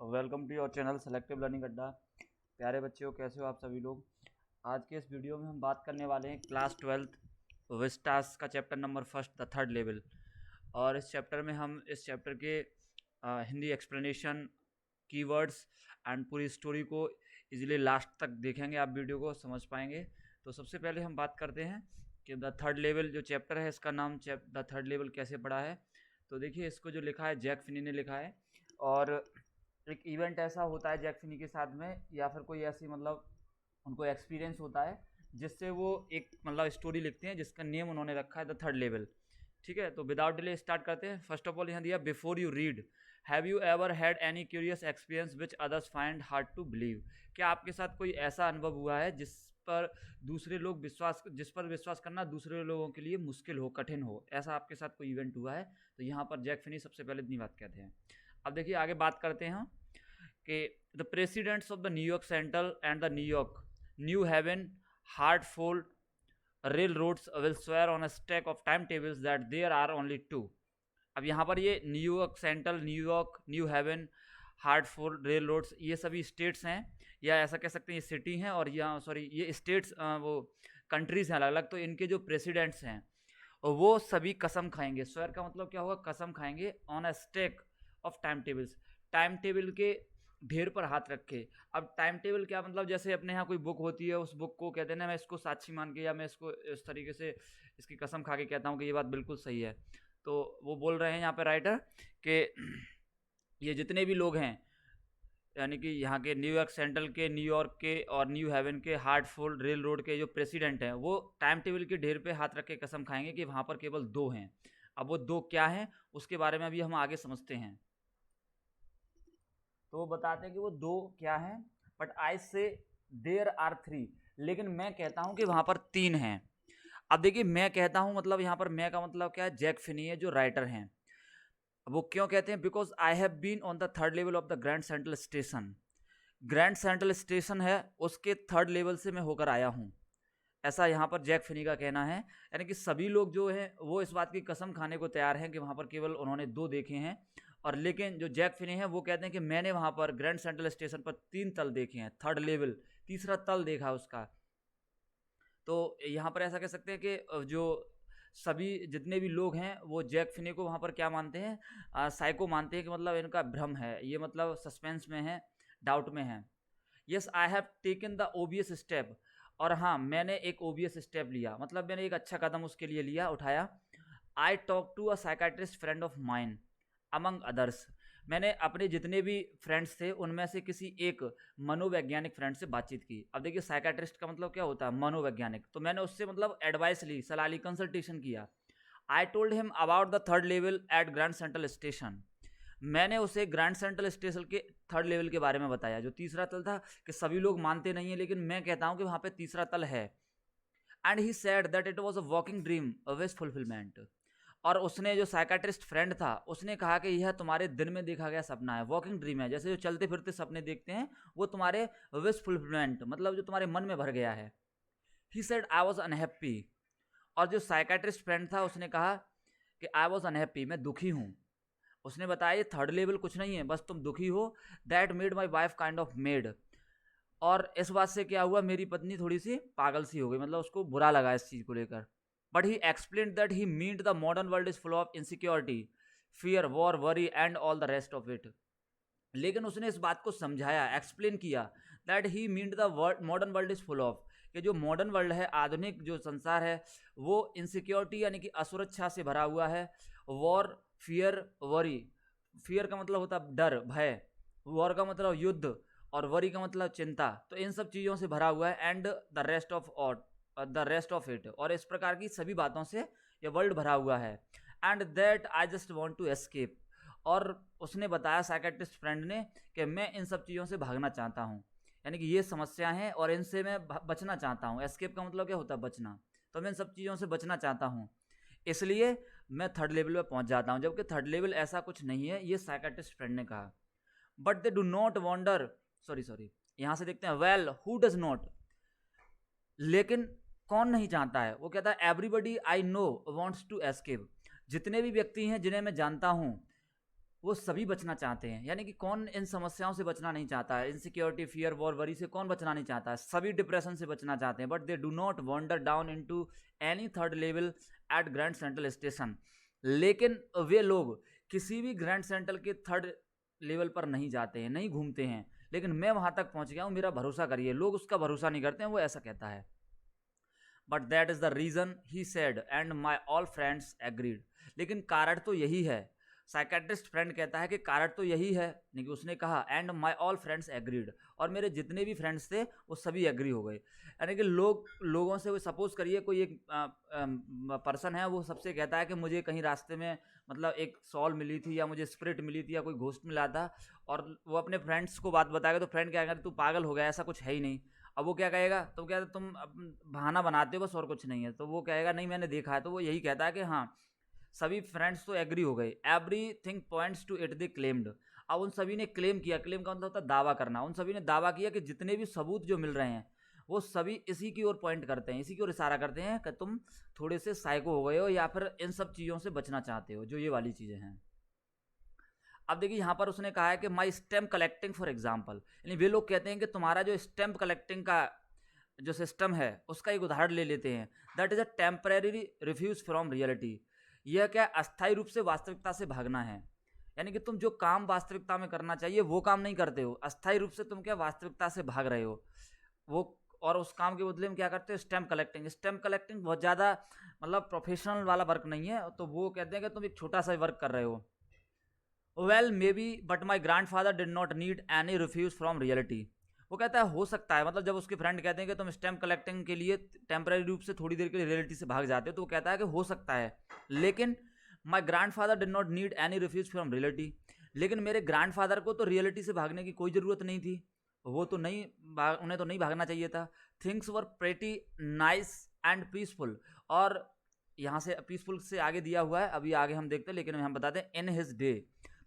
Welcome to your channel selective learning अड्डा। प्यारे बच्चों, कैसे हो आप सभी लोग। आज के इस वीडियो में हम बात करने वाले हैं क्लास 12th विस्टास का chapter number first the third level. और इस चैप्टर में हम इस चैप्टर के हिंदी एक्सप्लेनेशन, कीवर्ड्स एंड पूरी स्टोरी को इजीली लास्ट तक देखेंगे, आप वीडियो को समझ पाएंगे। तो सबसे पहले हम बात करते हैं कि द थर्ड लेवल जो चैप्टर है, इसका नाम द थर्ड लेवल कैसे पड़ा है। तो देखिए, इसको जो लिखा है जैक फिनी ने लिखा है। और एक इवेंट ऐसा होता है जैक फिनी के साथ में, या फिर कोई ऐसी मतलब उनको एक्सपीरियंस होता है जिससे वो एक मतलब स्टोरी लिखते हैं जिसका नेम उन्होंने रखा है द थर्ड लेवल। ठीक है, तो विदाउट डिले स्टार्ट करते हैं। फर्स्ट ऑफ ऑल यहाँ दिया, before you read have you ever had any curious experience which others find hard to believe. क्या आपके साथ कोई ऐसा अनुभव हुआ है जिस पर विश्वास करना दूसरे लोगों के लिए मुश्किल हो, कठिन हो। ऐसा आपके साथ कोई इवेंट हुआ है? तो यहाँ पर जैक फिनी सबसे पहले इतनी बात कहते हैं। अब देखिए आगे बात करते हैं कि the presidents of the New York central and the New York new haven Hartford railroads will swear on a stack of timetables that there are only two। अब यहाँ पर ये New York Central, New York, new Haven, Hartford, railroads, ये सभी states हैं, या ऐसा कह सकते हैं ये सिटी हैं, और यहाँ सॉरी ये स्टेट्स वो कंट्रीज हैं अलग अलग। तो इनके जो प्रेसिडेंट्स हैं वो सभी कसम खाएंगे। स्वेयर का मतलब क्या होगा? कसम खाएंगे। On a stake of time tables, time table के ढेर पर हाथ रखे। अब टाइम टेबल क्या मतलब, जैसे अपने यहाँ कोई बुक होती है, उस बुक को कहते हैं ना, मैं इसको साक्षी मान के या मैं इसको इस तरीके से इसकी कसम खा के कहता हूँ कि ये बात बिल्कुल सही है। तो वो बोल रहे हैं यहाँ पे राइटर कि ये जितने भी लोग हैं, यानी कि यहाँ के न्यूयॉर्क सेंट्रल के, न्यूयॉर्क के और न्यू हेवन के, हार्टफोल्ड, रेल रोड के जो प्रेसिडेंट हैं, वो टाइम टेबल के ढेर पे हाथ रख के कसम खाएंगे कि वहाँ पर केवल दो हैं। अब वो दो क्या हैं उसके बारे में अभी हम आगे समझते हैं। तो वो बताते हैं कि वो दो क्या हैं, बट आई से देयर आर थ्री, लेकिन मैं कहता हूं कि वहां पर तीन हैं। अब देखिए, मैं कहता हूं मतलब यहाँ पर मैं का मतलब क्या है? जैक फिनी है जो राइटर हैं। वो क्यों कहते हैं? Because I have been on the third level of the grand Central Station. Grand Central Station है, उसके थर्ड लेवल से मैं होकर आया हूँ, ऐसा यहाँ पर जैक फिनी का कहना है। यानी कि सभी लोग जो हैं वो इस बात की कसम खाने को तैयार हैं कि वहाँ पर केवल उन्होंने दो देखे हैं। और लेकिन जो जैक फिनी है वो कहते हैं कि मैंने वहाँ पर ग्रैंड सेंट्रल स्टेशन पर तीन तल देखे हैं, थर्ड लेवल, तीसरा तल देखा उसका। तो यहाँ पर ऐसा कह सकते हैं कि जो सभी जितने भी लोग हैं वो जैक फिनी को वहाँ पर क्या मानते हैं? साइको मानते हैं, कि मतलब इनका भ्रम है, ये मतलब सस्पेंस में है, डाउट में है। Yes I have taken the obvious step. और हाँ, मैंने एक ओबियस स्टेप लिया, मतलब मैंने एक अच्छा कदम उसके लिए लिया, उठाया। I talk to a psychiatrist friend of mine among others. मैंने अपने जितने भी फ्रेंड्स थे उनमें से किसी एक मनोवैज्ञानिक फ्रेंड से बातचीत की। अब देखिए, साइकाट्रिस्ट का मतलब क्या होता है? मनोवैज्ञानिक। तो मैंने उससे मतलब एडवाइस ली, सलाह ली, कंसल्टेशन किया। I told him about the third level at Grand Central Station. मैंने उसे ग्रैंड सेंट्रल स्टेशन के थर्ड लेवल के बारे में बताया, जो तीसरा तल था, कि सभी लोग मानते नहीं है लेकिन मैं कहता हूं कि वहां पे तीसरा तल है। And he said that it was a walking dream, a wish fulfilment. और उसने, जो साइकाट्रिस्ट फ्रेंड था, उसने कहा कि यह तुम्हारे दिन में देखा गया सपना है, वॉकिंग ड्रीम है, जैसे जो चलते फिरते सपने देखते हैं, वो तुम्हारे विश फुलफिलमेंट, मतलब जो तुम्हारे मन में भर गया है। He said I was unhappy. और जो साइकाट्रिस्ट फ्रेंड था उसने कहा कि आई वॉज अनहैप्पी, मैं दुखी हूं। उसने बताया ये थर्ड लेवल कुछ नहीं है, बस तुम दुखी हो। That made my wife kind of made. और इस बात से क्या हुआ, मेरी पत्नी थोड़ी सी पागल सी हो गई, मतलब उसको बुरा लगा इस चीज को लेकर। But he explain that he meant the modern world is full of insecurity, fear, war, worry and all the rest of it. लेकिन उसने इस बात को समझाया, एक्सप्लेन किया, that he meant the modern world is full of, कि जो modern world है, आधुनिक जो संसार है, वो इनसिक्योरिटी यानी कि असुरक्षा से भरा हुआ है। वॉर, फियर, वरी, फियर का मतलब होता है डर, भय, वॉर का मतलब युद्ध, और वरी का मतलब चिंता। तो इन सब चीज़ों से भरा हुआ है। And the rest of it, और इस प्रकार की सभी बातों से ये वर्ल्ड भरा हुआ है। And that I just want to escape. और उसने बताया, साइकेट्रिस्ट फ्रेंड ने, कि मैं इन सब चीज़ों से भागना चाहता हूँ, यानी कि ये समस्या हैं और इनसे मैं बचना चाहता हूँ। एस्केप का मतलब क्या होता है? बचना। तो मैं इन सब चीज़ों से बचना चाहता हूँ, इसलिए मैं थर्ड लेवल पे पहुंच जाता हूं। जबकि थर्ड लेवल ऐसा कुछ नहीं है, ये साइकाट्रिस्ट फ्रेंड ने कहा। But they do not wander, sorry यहां से देखते हैं, वेल हु डज नॉट, लेकिन कौन नहीं चाहता है? वो कहता है everybody I know wants to escape. जितने भी व्यक्ति हैं जिन्हें मैं जानता हूं, वो सभी बचना चाहते हैं। यानी कि कौन इन समस्याओं से बचना नहीं चाहता है? इनसिक्योरिटी, फियर, वॉर, वरी से कौन बचना नहीं चाहता है? सभी डिप्रेशन से बचना चाहते हैं, but they do not wander down into any third level at Grand Central Station. लेकिन वे लोग किसी भी ग्रैंड सेंट्रल के थर्ड लेवल पर नहीं जाते हैं, नहीं घूमते हैं। लेकिन मैं वहां तक पहुंच गया हूं, मेरा भरोसा करिए। लोग उसका भरोसा नहीं करते हैं, वो ऐसा कहता है। But that is the reason he said and my all friends agreed. लेकिन कारण तो यही है। साइकेट्रिस्ट फ्रेंड कहता है कि कारण तो यही है, नहीं कि उसने कहा and my all friends agreed, और मेरे जितने भी फ्रेंड्स थे वो सभी एग्री हो गए। यानी कि लोगों से, वो सपोज करिए कोई एक पर्सन है, वो सबसे कहता है कि मुझे कहीं रास्ते में मतलब एक सॉल मिली थी, या मुझे स्पिरिट मिली थी, या कोई घोस्ट मिला था, और वो अपने फ्रेंड्स को बात बताएगा तो फ्रेंड क्या कहेगा, तू पागल हो गया, ऐसा कुछ है ही नहीं। अब वो क्या कहेगा, तो क्या तुम बहाना बनाते हो बस, और कुछ नहीं है। तो वो कहेगा नहीं मैंने देखा है। तो वो यही कहता है कि हाँ, सभी फ्रेंड्स तो एग्री हो गए। Everything points to it they claimed. अब उन सभी ने क्लेम किया, क्लेम का मतलब होता है दावा करना। उन सभी ने दावा किया कि जितने भी सबूत जो मिल रहे हैं वो सभी इसी की ओर पॉइंट करते हैं, इसी की ओर इशारा करते हैं कि तुम थोड़े से साइको हो गए हो, या फिर इन सब चीज़ों से बचना चाहते हो, जो ये वाली चीज़ें हैं। अब देखिए यहाँ पर उसने कहा है कि माई स्टैम्प कलेक्टिंग फॉर एग्जाम्पल, यानी वे लोग कहते हैं कि तुम्हारा जो स्टैम्प कलेक्टिंग का जो सिस्टम है उसका एक उदाहरण ले लेते हैं। That is a temporary refuse from reality. यह क्या, अस्थायी रूप से वास्तविकता से भागना है। यानी कि तुम जो काम वास्तविकता में करना चाहिए वो काम नहीं करते हो, अस्थायी रूप से तुम क्या वास्तविकता से भाग रहे हो वो। और उस काम के बदले में क्या करते हो, स्टैम्प कलेक्टिंग। स्टैम्प कलेक्टिंग बहुत ज़्यादा मतलब प्रोफेशनल वाला वर्क नहीं है, तो वो कहते हैं कि तुम एक छोटा सा वर्क कर रहे हो। Well may be but my grand father did not need any refuse from reality. वो कहता है हो सकता है, मतलब जब उसके फ्रेंड कहते हैं कि तुम स्टैम्प कलेक्टिंग के लिए टेम्पररी रूप से थोड़ी देर के लिए रियलिटी से भाग जाते हो, तो वो कहता है कि हो सकता है, लेकिन my grand father did not need any refuse from reality. लेकिन मेरे ग्रैंड फादर को तो रियलिटी से भागने की कोई ज़रूरत नहीं थी, वो तो नहीं उन्हें तो नहीं भागना चाहिए था। Things were pretty nice and peaceful. और यहाँ से पीसफुल से आगे दिया हुआ है, अभी आगे हम देखते हैं, लेकिन हम बताते हैं इन हिज डे।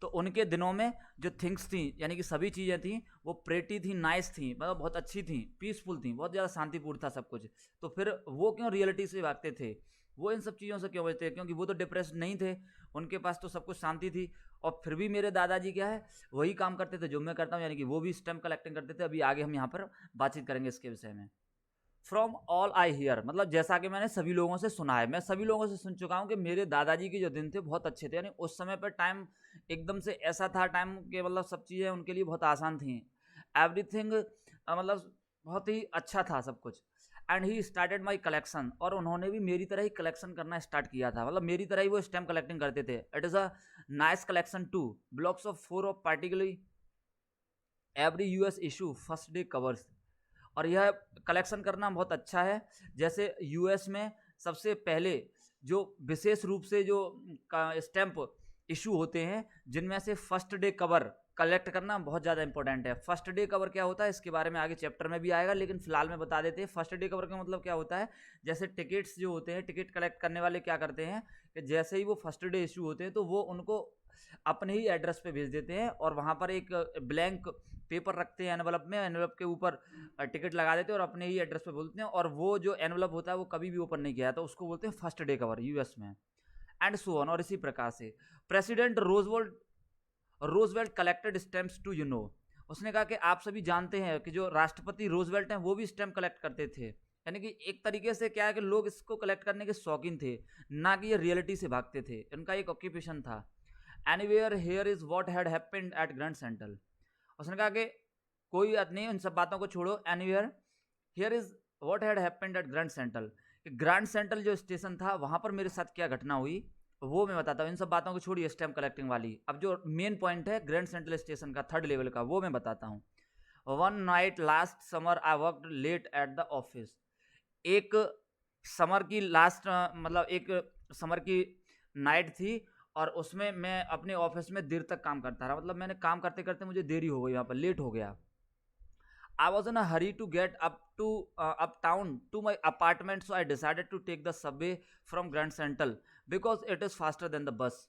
तो उनके दिनों में जो थिंग्स थी, यानी कि सभी चीज़ें थी, वो प्रेटी थी, नाइस थी, मतलब बहुत अच्छी थी, पीसफुल थी, बहुत ज़्यादा शांतिपूर्ण था सब कुछ। तो फिर वो क्यों रियलिटी से भागते थे, वो इन सब चीज़ों से क्यों बचते? क्योंकि वो तो डिप्रेस्ड नहीं थे, उनके पास तो सब कुछ शांति थी। और फिर भी मेरे दादाजी क्या है, वही काम करते थे जो मैं करता हूँ, यानी कि वो भी स्टैम्प कलेक्टिंग करते थे। अभी आगे हम यहाँ पर बातचीत करेंगे इसके विषय में। फ्रॉम ऑल आई हियर, मतलब जैसा कि मैंने सभी लोगों से सुना है, मैं सभी लोगों से सुन चुका हूँ कि मेरे दादाजी के जो दिन थे बहुत अच्छे थे। यानी उस समय पर टाइम एकदम से ऐसा था, टाइम के मतलब सब चीज़ें उनके लिए बहुत आसान थी। एवरीथिंग मतलब बहुत ही अच्छा था सब कुछ। And he started my collection, और उन्होंने भी मेरी तरह ही कलेक्शन करना स्टार्ट किया था, मतलब मेरी तरह ही वो स्टैम्प कलेक्टिंग करते थे। It is a nice collection two blocks of 4 of particularly every US issue first day covers. और यह कलेक्शन करना बहुत अच्छा है। जैसे यूएस में सबसे पहले जो विशेष रूप से जो स्टैम्प इशू होते हैं, जिनमें से फर्स्ट डे कवर कलेक्ट करना बहुत ज़्यादा इंपॉर्टेंट है। फर्स्ट डे कवर क्या होता है, इसके बारे में आगे चैप्टर में भी आएगा, लेकिन फिलहाल में बता देते हैं। फर्स्ट डे कवर का मतलब क्या होता है, जैसे टिकट्स जो होते हैं, टिकट कलेक्ट करने वाले क्या करते हैं कि जैसे ही वो फर्स्ट डे इशू होते हैं तो वो उनको अपने ही एड्रेस पे भेज देते हैं, और वहाँ पर एक ब्लैंक पेपर रखते हैं एनवलप में, एनवलप के ऊपर टिकट लगा देते हैं और अपने ही एड्रेस पे बोलते हैं। और वो जो एनवलप होता है वो कभी भी ओपन नहीं किया जाता, उसको बोलते हैं फर्स्ट डे कवर यूएस में। And so on. और इसी प्रकार से president Roosevelt collected stamps too you know. उसने कहा कि आप सभी जानते हैं कि जो राष्ट्रपति रोजवेल्ट हैं वो भी स्टैम्प कलेक्ट करते थे। यानी कि एक तरीके से क्या है कि लोग इसको कलेक्ट करने के शौकीन थे, ना कि ये रियलिटी से भागते थे, इनका एक ऑक्यूपेशन था। Anywhere here is what had happened at Grand central. उसने कहा कि कोई बात नहीं, उन सब बातों को छोड़ो। Anywhere here is what had happened at Grand central. Grand central जो स्टेशन था वहां पर मेरे साथ क्या घटना हुई वो मैं बताता हूँ। इन सब बातों को छोड़िए, स्टैम्प कलेक्टिंग वाली। अब जो मेन पॉइंट है ग्रैंड सेंट्रल स्टेशन का थर्ड लेवल का, वो मैं बताता हूँ। One night last summer I worked late at the office. एक समर की लास्ट मतलब एक समर की नाइट थी, और उसमें मैं अपने ऑफिस में देर तक काम करता रहा। मतलब मैंने काम करते करते मुझे देरी हो गई, वहाँ पर लेट हो गया। I was in a hurry to get uptown to my apartment, so I decided to take the subway from Grand Central because it is faster than the bus.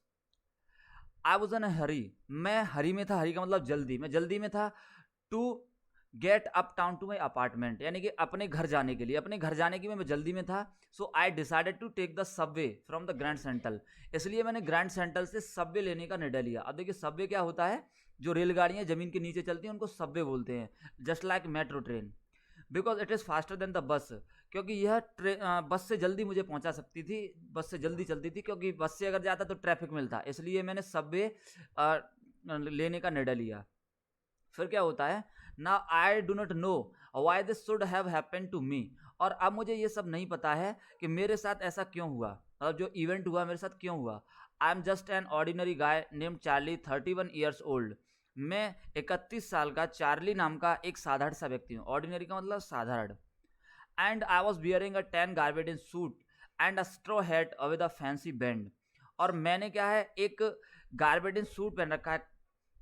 I was in a hurry. मैं हरी में था, हरी का मतलब जल्दी, मैं जल्दी में था। To get uptown to my apartment, यानी कि अपने घर जाने के लिए, अपने घर जाने की मैं जल्दी में था। So I decided to take the subway from the grand central, इसलिए मैंने ग्रैंड सेंट्रल से सबवे लेने का निर्णय लिया। अब देखिए सबवे क्या होता है, जो रेलगाड़ियां जमीन के नीचे चलती हैं उनको सबवे बोलते हैं, just like metro train, because it is faster than the bus, क्योंकि यह बस से जल्दी मुझे पहुंचा सकती थी, बस से जल्दी चलती थी, क्योंकि बस से अगर जाता तो ट्रैफिक मिलता, इसलिए मैंने सबवे लेने का निर्णय लिया। फिर क्या होता है, ना I do not know why this should have happened to me, और अब मुझे ये सब नहीं पता है कि मेरे साथ ऐसा क्यों हुआ, मतलब जो इवेंट हुआ मेरे साथ क्यों हुआ। I am just an ordinary guy named Charlie, 31 years old, मैं 31 साल का चार्ली नाम का एक साधारण सा व्यक्ति हूँ, ऑर्डिनरी का मतलब साधारण। And I was bearing a 10 garbage suit and a straw hat with a fancy band, और मैंने क्या है, एक गार्बेज सूट पहन रखा है।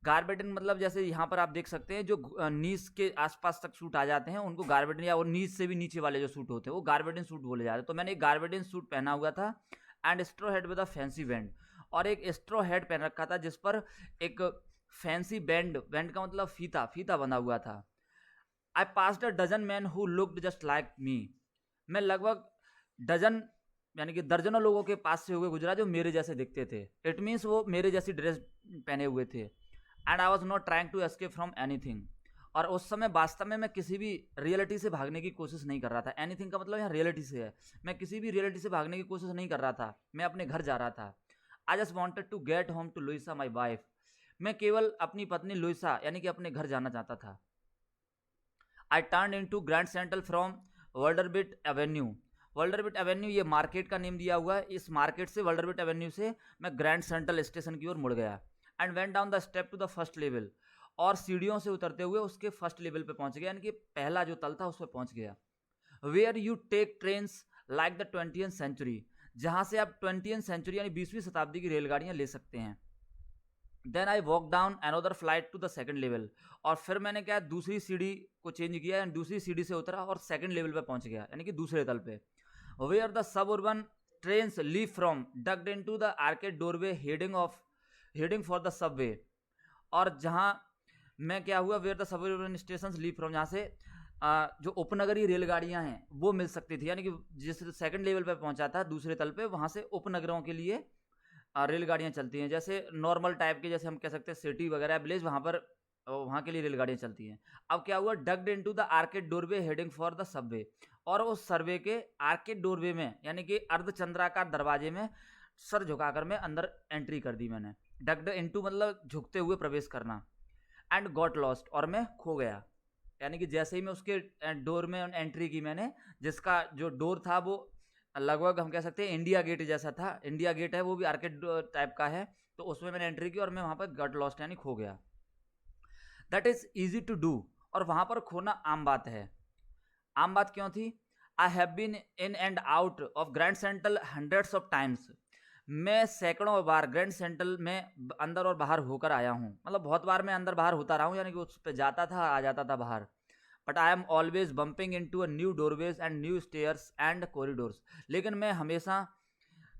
गार्बेटन मतलब जैसे यहाँ पर आप देख सकते हैं, जो नीस के आसपास तक सूट आ जाते हैं उनको गार्बेटन, या वो नीस से भी नीचे वाले जो सूट होते हैं वो गार्बेटन सूट बोले जाते हैं। तो मैंने एक गार्बेटन सूट पहना हुआ था and straw hat with a fancy band, और एक स्ट्रो हेड पहन रखा था जिस पर एक फैंसी बैंड, बैंड का मतलब फीता, फीता बंधा हुआ था। I passed a dozen man who looked just like me, मैं लगभग डजन यानी कि दर्जनों लोगों के पास से हुए गुजरा जो मेरे जैसे दिखते थे। इट मीन्स वो मेरे जैसी ड्रेस पहने हुए थे। And I was not trying to escape from anything, और उस समय वास्तव में मैं किसी भी रियलिटी से भागने की कोशिश नहीं कर रहा था। एनीथिंग का मतलब यहाँ रियलिटी से है, मैं किसी भी रियलिटी से भागने की कोशिश नहीं कर रहा था, मैं अपने घर जा रहा था। I just wanted to get home to Louisa my wife, मैं केवल अपनी पत्नी लुइसा यानी कि अपने घर जाना चाहता था। I turn in to grand central from Vanderbilt avenue, Vanderbilt avenue ये मार्केट का नेम दिया हुआ है, इस मार्केट से वर्ल्डरबिट एवेन्यू से मैं ग्रैंड सेंट्रल स्टेशन की ओर मुड़ गया। And went down the step to the first level, और सीढ़ियों से उतरते हुए उसके फर्स्ट लेवल पे पहुंच गया, यानी कि पहला जो तल था उस पर पहुंच गया। Where you take trains like the 20th century, जहां से आप 20th सेंचुरी यानी 20वीं शताब्दी की रेलगाड़ियां ले सकते हैं। Then I walk down another flight to the second level, और फिर मैंने क्या दूसरी सीढ़ी को चेंज किया एंड दूसरी सीढ़ी से उतरा और सेकंड लेवल पे पहुंच गया, यानी कि दूसरे तल पे। Where the suburban trains leave from ducked into the arcade doorway heading for the subway, और जहां मैं क्या हुआ, where the suburban station leave from, जहां से जो उपनगरीय रेलगाड़ियां हैं वो मिल सकती थी, यानी कि जिस सेकंड लेवल पे पहुंचा था दूसरे तल पे, वहां से उपनगरों के लिए रेलगाड़ियां चलती हैं, जैसे नॉर्मल टाइप के, जैसे हम कह सकते हैं सिटी वगैरह विलेज, वहां पर वहां के लिए रेलगाड़ियां चलती हैं। अब क्या हुआ, डग्ड into the arcade doorway heading for the subway, और उस सर्वे के आर्केड डोरवे में यानी कि अर्धचंद्राकार दरवाजे में सर झुकाकर मैं अंदर एंट्री कर दी मैंने। डग्ड इनटू मतलब झुकते हुए प्रवेश करना। एंड गॉट लॉस्ट, और मैं खो गया, यानी कि जैसे ही मैं उसके डोर में एंट्री की मैंने, जिसका जो डोर था वो लगभग हम कह सकते हैं इंडिया गेट जैसा था, इंडिया गेट है वो भी आर्केड टाइप का है, तो उसमें मैंने एंट्री की और मैं वहां पर गट लॉस्ट यानी खो गया। That is easy to do, और वहां पर खोना आम बात है। आम बात क्यों थी, I have been in and out of Grand Central hundreds of times, मैं सैकड़ों बार ग्रैंड सेंट्रल में अंदर और बाहर होकर आया हूँ, मतलब बहुत बार मैं अंदर बाहर होता रहा हूँ, यानी कि उस पर जाता था आ जाता था बाहर। But I am always bumping into a new doorways and new stairs and corridors, लेकिन मैं हमेशा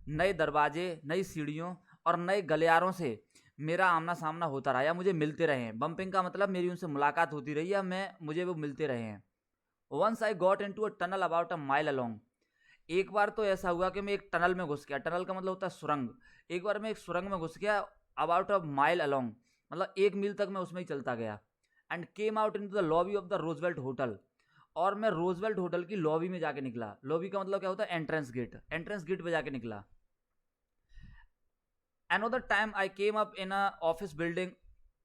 नए दरवाजे, नई सीढ़ियों और नए गलियारों से मेरा आमना सामना होता रहा, या मुझे मिलते रहे हैं। बम्पिंग का मतलब मेरी उनसे मुलाकात होती रही, या मुझे वो मिलते रहे हैं। Once I got into a tunnel about a mile along, एक बार तो ऐसा हुआ कि मैं एक टनल में घुस गया, टनल का मतलब होता है सुरंग, एक बार मैं एक सुरंग में घुस गया, अबाउट अ माइल अलोंग मतलब 1 मील तक मैं उसमें ही चलता गया। And came out into the lobby of the Roosevelt Hotel, और मैं रोजवेल्ट होटल की लॉबी में जाके निकला। लॉबी का मतलब क्या होता है, एंट्रेंस गेट, एंट्रेंस गेट पे जाके निकला। Another time I came up in a office building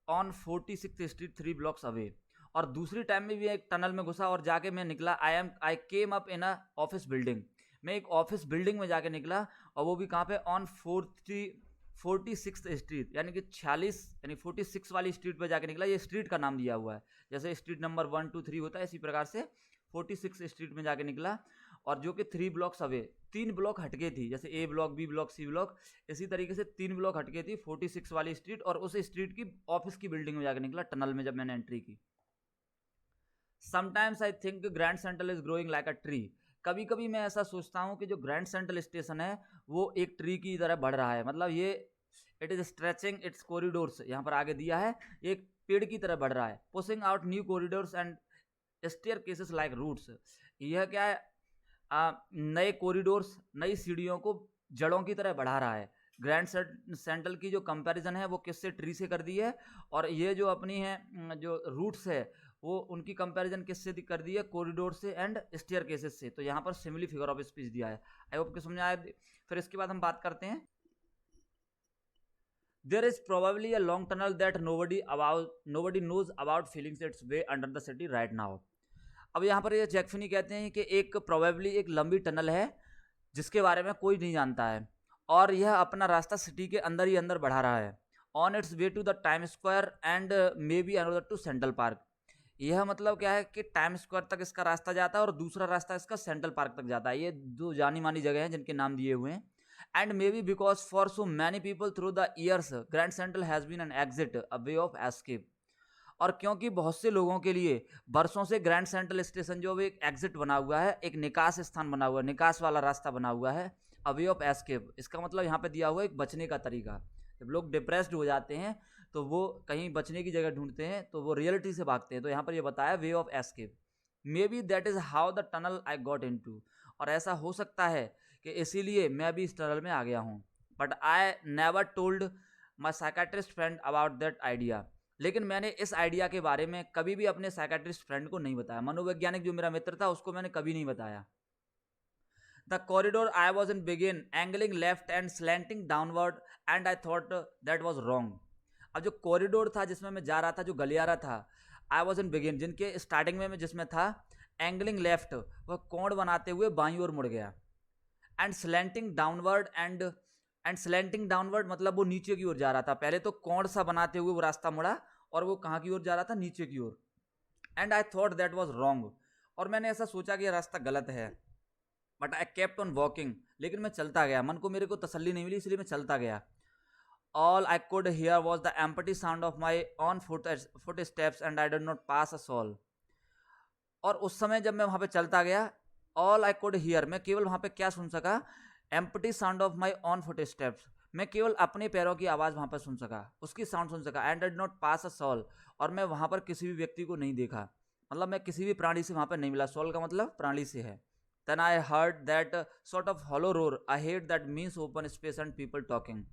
on 46th street 3 blocks away, और दूसरी टाइम में भी एक टनल में घुसा और जाके मैं निकला। I came up in a office building, मैं एक ऑफिस बिल्डिंग में जाके निकला, और वो भी कहाँ पे, ऑन 46th स्ट्रीट यानी कि 46 यानी 46 वाली स्ट्रीट पे जाके निकला। ये स्ट्रीट का नाम दिया हुआ है, जैसे स्ट्रीट नंबर 1 2 3 होता है, इसी प्रकार से 46 स्ट्रीट में जाके निकला, और जो कि 3 ब्लॉक्स अवे, 3 ब्लॉक हटके थी, जैसे A block, B block, C block, इसी तरीके से 3 ब्लॉक हटके थी 46 वाली स्ट्रीट, और उस स्ट्रीट की ऑफिस की बिल्डिंग में जाके निकला, टनल में जब मैंने एंट्री की। Sometimes I think grand central is growing like a tree, कभी कभी मैं ऐसा सोचता हूँ कि जो ग्रैंड सेंट्रल स्टेशन है वो एक ट्री की तरह बढ़ रहा है, मतलब ये it is stretching it's corridors, यहाँ पर आगे दिया है, एक पेड़ की तरह बढ़ रहा है। Pushing out new corridors and staircases like roots. यह क्या है, नए कॉरिडोर्स, नई सीढ़ियों को जड़ों की तरह बढ़ा रहा है। ग्रैंड सेंट्रल की जो कंपैरिजन है वो किससे, ट्री से कर दी है, और ये जो अपनी है जो रूट्स है वो उनकी कंपैरिजन किससे कर दी है, कॉरिडोर से एंड स्टेयर केसेस से। तो यहाँ पर सिमिली फिगर ऑफ स्पीच दिया है। आई होप कि समझ आया। फिर इसके बाद हम बात करते हैं, there is probably a long tunnel that nobody knows about feelings its way under the city right now. अब यहाँ पर ये जैकफिनी कहते हैं कि एक प्रोबेबली एक लंबी टनल है जिसके बारे में कोई नहीं जानता है, और यह अपना रास्ता सिटी के अंदर ही अंदर बढ़ा रहा है। On its way to the Times Square and maybe another to Central Park. यह मतलब क्या है कि टाइम स्क्वायर तक इसका रास्ता जाता है और दूसरा रास्ता इसका सेंट्रल पार्क तक जाता है। ये दो जानी मानी जगह हैं जिनके नाम दिए हुए हैं। And maybe because for so many people through the years Grand Central has been an exit, a way of escape. और क्योंकि बहुत से लोगों के लिए बरसों से ग्रैंड सेंट्रल स्टेशन जो एक एग्जिट बना हुआ है, एक निकास स्थान बना हुआ है, निकास वाला रास्ता बना हुआ है, अ वे ऑफ एस्केप। इसका मतलब यहाँ पे दिया हुआ है एक बचने का तरीका। जब लोग डिप्रेस्ड हो जाते हैं तो वो कहीं बचने की जगह ढूंढते हैं, तो वो रियलिटी से भागते हैं। तो यहाँ पर ये बताया way of escape. Maybe that is how the tunnel I got into. और ऐसा हो सकता है कि इसीलिए मैं भी इस टनल में आ गया हूँ। But I never told my psychiatrist friend about that idea. लेकिन मैंने इस आइडिया के बारे में कभी भी अपने साइकेट्रिस्ट फ्रेंड को नहीं बताया। मनोवैज्ञानिक जो मेरा मित्र था उसको मैंने कभी नहीं बताया। The corridor I was in begin angling left and slanting downward and I thought that was wrong. अब जो कॉरिडोर था जिसमें मैं जा रहा था, जो गलियारा था, आई वॉज इन बिगिन, जिनके स्टार्टिंग में मैं जिसमें था, एंगलिंग लेफ्ट, वह कोण बनाते हुए बाईं ओर मुड़ गया। And slanting downward and slanting downward मतलब वो नीचे की ओर जा रहा था। पहले तो कोण सा बनाते हुए वो रास्ता मुड़ा और वो कहाँ की ओर जा रहा था, नीचे की ओर। And I thought that was wrong, और मैंने ऐसा सोचा कि यह रास्ता गलत है। But I kept on walking, लेकिन मैं चलता गया। मन को मेरे को तसल्ली नहीं मिली, इसलिए मैं चलता गया। All I could hear was the empty sound of my own footsteps and I did not pass a soul. और उस समय जब मैं वहां पे चलता गया, ऑल आई कुड हियर, मैं केवल वहां पे क्या सुन सका, empty sound of my own foot steps, मैं केवल अपने पैरों की आवाज वहां पर सुन सका, उसकी साउंड सुन सका। And did not pass a soul, और मैं वहां पर किसी भी व्यक्ति को नहीं देखा, मतलब मैं किसी भी प्राणी से वहां पर नहीं मिला। सोल का मतलब प्राणी से है। Then I heard that sort of hollow roar, I hate that means open space and people talking.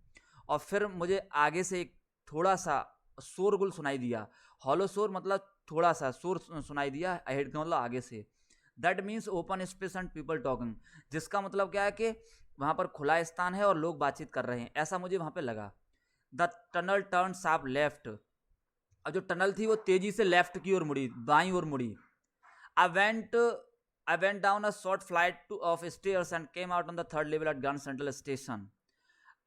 और फिर मुझे आगे से एक थोड़ा सा शोरगुल सुनाई दिया। हॉलो शोर मतलब थोड़ा सा शोर सुनाई दिया, आई हेट का मतलब आगे से। That means open space and people talking, जिसका मतलब क्या है कि वहां पर खुला स्थान है और लोग बातचीत कर रहे हैं, ऐसा मुझे वहां पे लगा। The tunnel turn sharp left, और जो टनल थी वो तेजी से लेफ्ट की ओर मुड़ी, बाईं ओर मुड़ी। I went I went down a short flight of stairs and came out on the third level at Grand Central Station.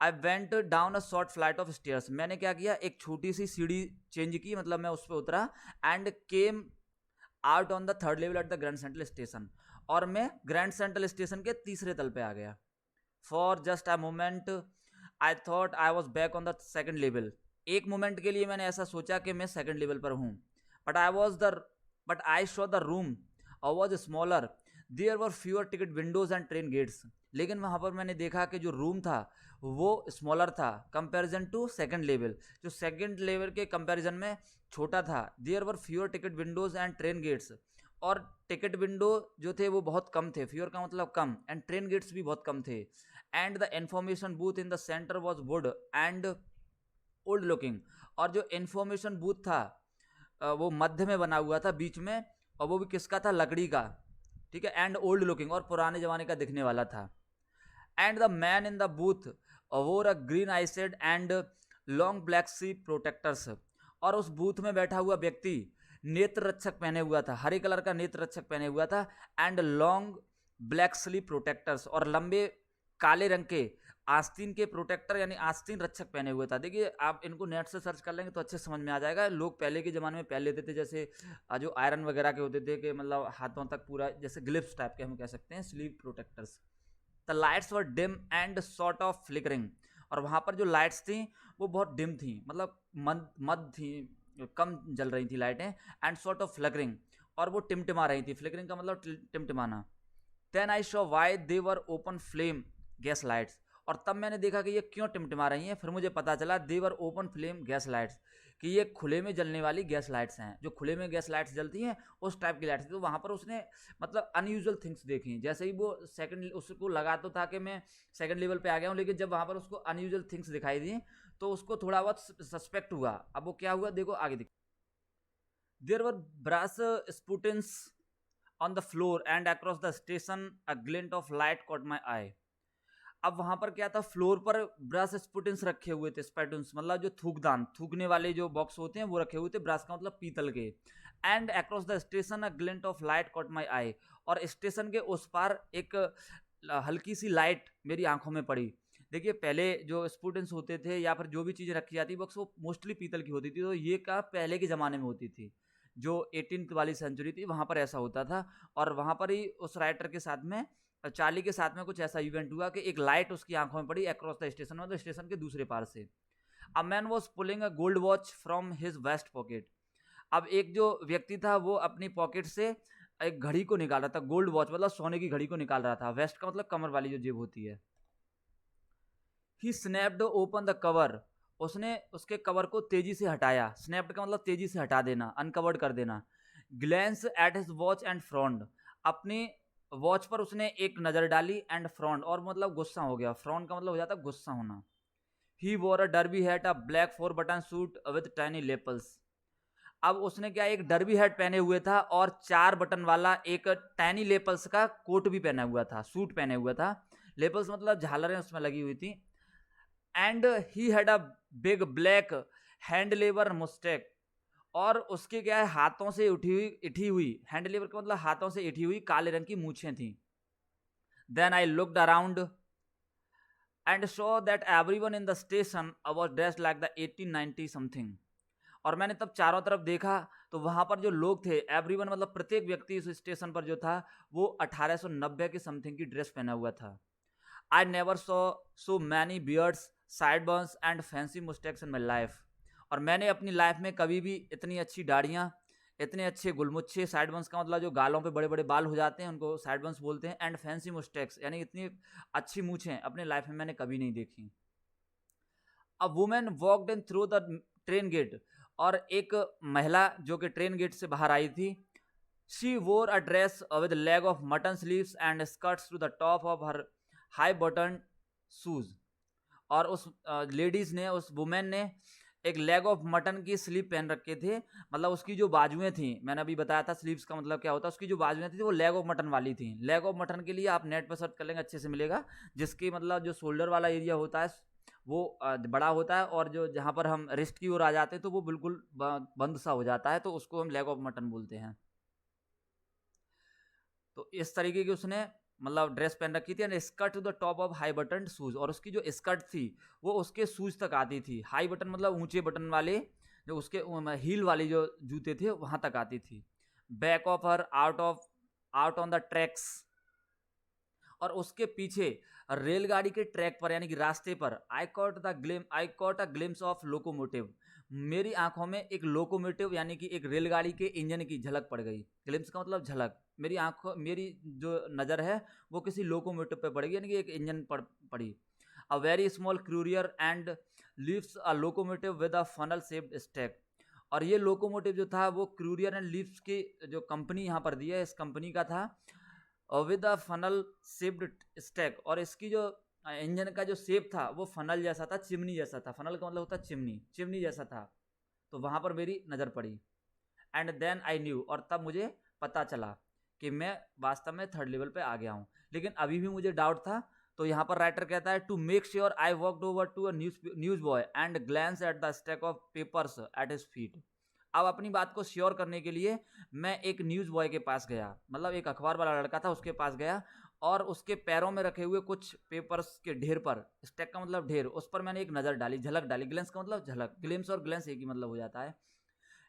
I went down a short flight of stairs. मैंने क्या किया, एक छोटी सी सीढ़ी चेंज की, मतलब मैं उस पर उतरा, and came out on the third level at the Grand Central Station. और मैं ग्रैंड सेंट्रल स्टेशन के तीसरे तल पे आ गया। For just a moment I thought I was back on the second level. एक मोमेंट के लिए मैंने ऐसा सोचा कि मैं सेकंड लेवल पर हूँ। But I saw the room was smaller. There were fewer ticket windows and train gates. लेकिन वहां पर मैंने देखा कि जो रूम था वो स्मॉलर था कंपैरिजन टू सेकंड लेवल, जो सेकंड लेवल के कंपैरिजन में छोटा था। There were fewer ticket windows and train gates, और टिकट विंडो जो थे वो बहुत कम थे, फ्यूअर का मतलब कम, एंड ट्रेन गेट्स भी बहुत कम थे। And the information booth in the centre was would and old looking, और जो इंफॉर्मेशन बूथ था वो मध्य में बना हुआ था, बीच में, और वो भी किसका था, लकड़ी का, ठीक है। एंड ओल्ड लुकिंग, और पुराने जमाने का दिखने वाला था। And the man in the booth wore a green eyeshade and long black sleeve protectors, और उस बूथ में बैठा हुआ व्यक्ति नेत्र रक्षक पहने हुआ था, हरे कलर का नेत्र रक्षक पहने हुआ था। And long black sleep protectors, और लंबे काले रंग के आस्तीन के प्रोटेक्टर यानी आस्तीन रक्षक पहने हुए था। देखिए आप इनको नेट से सर्च कर लेंगे तो अच्छे समझ में आ जाएगा। लोग पहले के ज़माने में पहन लेते थे, जैसे जो आयरन वगैरह के होते थे, कि मतलब हाथों तक पूरा जैसे ग्लिप्स टाइप के हम कह सकते हैं, sleeve protectors. The lights were dim and sort of flickering, और वहाँ पर जो लाइट्स थी वो बहुत डिम थी, मतलब मद थी, कम जल रही थी लाइटें। एंड सॉर्ट ऑफ फ्लिकरिंग, और वो टिमटिमा रही थी, फ्लिकरिंग का मतलब टिमटिमाना। Then I saw why they were open flame gas lights, और तब मैंने देखा कि ये क्यों टिमटिमा रही हैं। फिर मुझे पता चला they were open flame gas lights, कि ये खुले में जलने वाली गैस लाइट्स हैं, जो खुले में गैस लाइट्स जलती हैं उस टाइप की लाइट्स थी। तो वहाँ पर उसने मतलब अनयूजुअल थिंग्स देखी। जैसे ही वो सेकंड, उसको लगा तो था कि मैं सेकंड लेवल पे आ गया हूँ, लेकिन जब वहाँ पर उसको अनयूजुअल थिंग्स दिखाई दी तो उसको थोड़ा बहुत सस्पेक्ट हुआ। अब वो क्या हुआ देखो आगे देखो। There were brass spittoons on the floor and across the station a glint of light caught my eye. अब वहां पर क्या था, फ्लोर पर ब्रश स्पुटेंस रखे हुए थे, स्पैटुन्स मतलब जो थूकदान, थूकने वाले जो बॉक्स होते हैं वो रखे हुए थे, ब्रश का मतलब पीतल के। And across the station a glint of light caught my eye, और स्टेशन के उस पार एक हल्की सी लाइट मेरी आंखों में पड़ी। देखिए पहले जो स्पुटेंस होते थे या फिर जो भी चीज़ें रखी जाती बॉक्स, वो मोस्टली पीतल की होती थी। तो ये का पहले के ज़माने में होती थी, जो 18th वाली सेंचुरी थी वहाँ पर ऐसा होता था। और वहाँ पर ही उस राइटर के साथ में, चार्ली के साथ में कुछ ऐसा इवेंट हुआ कि एक लाइट उसकी आंखों में पड़ी अक्रॉस द स्टेशन, मतलब स्टेशन के दूसरे पार से। A man was pulling a gold watch from his vest pocket. अब एक जो व्यक्ति था वो अपनी पॉकेट से एक घड़ी को निकाल रहा था, गोल्ड वॉच मतलब सोने की घड़ी को निकाल रहा था। वेस्ट का मतलब कमर वाली जो जेब होती है। ही स्नैप्ड ओपन द कवर, उसने उसके कवर को तेजी से हटाया। स्नैप्ड का मतलब तेजी से हटा देना, अनकवर्ड कर देना। Glans at his watch and frond, अपनी वॉच पर उसने एक नजर डाली। एंड फ्रॉन्ड और मतलब गुस्सा हो गया, फ्रॉन्ड का मतलब हो जाता है गुस्सा होना। He wore a derby hat, a black 4 button suit with tiny lapels. अब उसने क्या एक डर्बी हैट पहने हुए था और 4 बटन वाला एक टाइनी लेपल्स का कोट भी पहना हुआ था, सूट पहने हुआ था। लेपल्स मतलब झालरें उसमें लगी हुई थी। And he had a big black hand labour Moustache, और उसके क्या है हाथों से इठी हुई, हैंड लेबर का मतलब हाथों से इठी हुई काले रंग की मूछें थी। Then I looked around and saw that everyone in the station was dressed like the 1890 something. और मैंने तब चारों तरफ देखा तो वहां पर जो लोग थे, एवरीवन मतलब प्रत्येक व्यक्ति इस स्टेशन पर जो था वो 1890 के समथिंग की ड्रेस पहना हुआ था। I never saw so many beards, sideburns and fancy moustaches in my life. और मैंने अपनी लाइफ में कभी भी इतनी अच्छी दाढ़ियाँ, इतने अच्छे गुलमुच्छे, साइडबर्न्स का मतलब जो गालों पे बड़े बड़े बाल हो जाते हैं उनको साइडबर्न्स बोलते हैं, एंड फैंसी मुस्टैक्स यानी इतनी अच्छी मूछें अपने लाइफ में मैंने कभी नहीं देखी। A woman walked in through the train gate, और एक महिला जो कि ट्रेन गेट से बाहर आई थी। She wore a dress with leg of mutton sleeves and skirts to the top of her high button shoes. और उस लेडीज ने, उस वुमेन ने एक लेग ऑफ मटन की स्लीव पहन रखे थे, मतलब उसकी जो बाजुएं थी, मैंने अभी बताया था स्लीव्स का मतलब क्या होता है, उसकी जो बाजुएं थी वो लेग ऑफ मटन वाली थी। लेग ऑफ मटन के लिए आप नेट पर सर्च कर लेंगे, अच्छे से मिलेगा। जिसकी मतलब जो शोल्डर वाला एरिया होता है वो बड़ा होता है, और जो जहाँ पर हम रिस्ट की ओर आ जाते हैं तो वो बिल्कुल बंद सा हो जाता है, तो उसको हम लेग ऑफ मटन बोलते हैं। तो इस तरीके की उसने मतलब ड्रेस पहन रखी थी, and skirt to the top of high button shoes, और उसकी जो स्कर्ट थी वो उसके शूज तक आती थी। हाई बटन मतलब ऊंचे बटन वाले, जो उसके हील वाली जो जूते थे वहां तक आती थी। Back of her out on the tracks, और उसके पीछे रेलगाड़ी के ट्रैक पर यानी कि रास्ते पर आई caught a glimpse of locomotive, मेरी आंखों में एक लोकोमोटिव यानी कि एक रेलगाड़ी के इंजन की झलक पड़ गई। ग्लिम्स का मतलब झलक, मेरी आंखों, मेरी जो नज़र है वो किसी लोकोमोटिव पे पड़ेगी यानी कि एक इंजन पड़ी। A very small Currier and Ives a locomotive with a funnel shaped stack, और ये लोकोमोटिव जो था वो क्रूरियर एंड लीव्स की जो कंपनी यहाँ पर दी है इस कंपनी का था, with a funnel shaped stack, और इसकी जो इंजन का जो शेप था वो फनल जैसा था, चिमनी जैसा था। फनल का मतलब होता है चिमनी, चिमनी जैसा था। तो वहाँ पर मेरी नज़र पड़ी। एंड देन आई न्यू, और तब मुझे पता चला कि मैं वास्तव में 3rd लेवल पे आ गया हूँ। लेकिन अभी भी मुझे डाउट था। तो यहाँ पर राइटर कहता है to make sure I walked over to a newsboy and glance at the stack of papers at his feet. अब अपनी बात को श्योर करने के लिए मैं एक न्यूज़ बॉय के पास गया, मतलब एक अखबार वाला लड़का था उसके पास गया, और उसके पैरों में रखे हुए कुछ पेपर्स के ढेर पर, स्टैक का मतलब ढेर, उस पर मैंने एक नज़र डाली, झलक डाली। ग्लेंस का मतलब झलक, ग्लिम्स और ग्लेंस एक ही मतलब हो जाता है।